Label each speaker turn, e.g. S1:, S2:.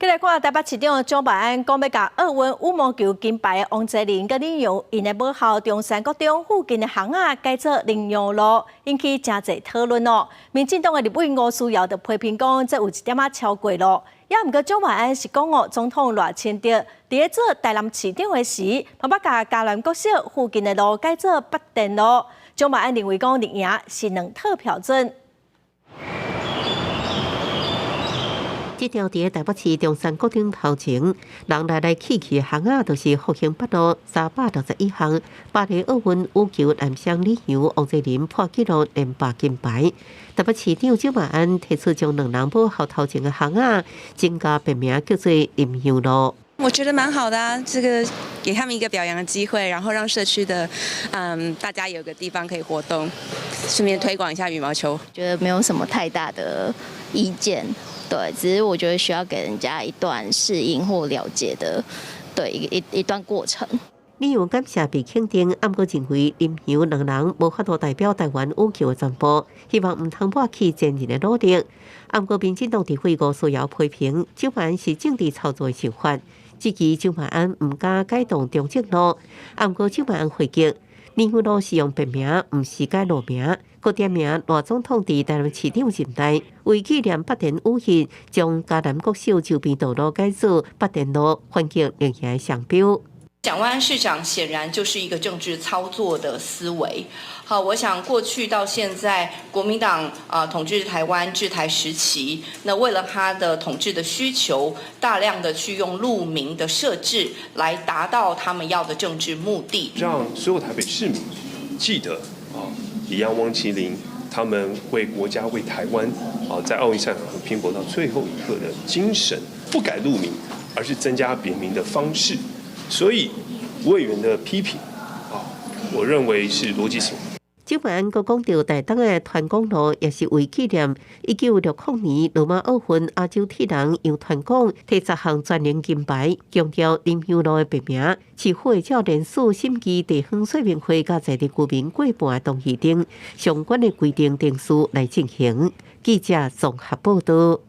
S1: 来看台北市长蒋万安讲要甲奥运羽毛球金牌的王泽林佮李阳因的母校中山国中附近的巷仔改做林阳路，引起真侪讨论哦。民进党的立委吴思瑶就批评讲，这有一点仔超过咯。也毋过蒋万安是讲哦，总统赖清德伫咧做台南市长的时，嘛要甲嘉南国小附近的路改做北电路。蒋万安认为讲，立赢是两套标准。
S2: 这条伫台北市中山国中头前，人来去的巷仔，就是复兴北路361巷，巴黎奥运羽球男双李阳、王泽林破纪录连拔金牌。台北市长蒋万安提出将两人母校头前的巷仔增加别名叫做林阳路。
S3: 我觉得蛮好的啊，这个给他们一个表扬的机会，然后让社区的大家有个地方可以活动，顺便推广一下羽毛球。
S4: 觉得没有什么太大的意见，对，只是我觉得需要给人家一段适应或了解的，对一段过程。
S2: 李阳感谢被肯定，暗过认为林阳两人无法度代表台湾羽球的全部，希望唔通抹去前人的努力。暗过民进党立委吴思瑶批评，蒋万安是政治操作的手法。 支持蒋万安唔敢改动中正路，暗过蒋万安回击，林阳路是用别名，唔是改路名。佮点名赖总统伫台南市长任内，为纪念北电武戏，将嘉南国小周边道路改做北电路，反击另行商标。
S5: 蒋万安市长显然就是一个政治操作的思维。好，我想过去到现在，国民党统治台湾治台时期，那为了他的统治的需求，大量的去用路名的设置来达到他们要的政治目的，
S6: 让所有台北市民记得李阳、王麒麟他们为国家、为台湾在奥运赛场上拼搏到最后一刻的精神，不改路名，而是增加别名的方式。 所以委员的批评，我认为是逻辑性。
S2: 蒋万安佫讲到，台东的团公路也是为纪念1960年罗马奥运亚洲铁人杨团广摕10项全能金牌，强调林阳路的别名是会照联署审议地方说明会甲在地居民过半的同意顶相关的规定定数来进行。记者综合报道。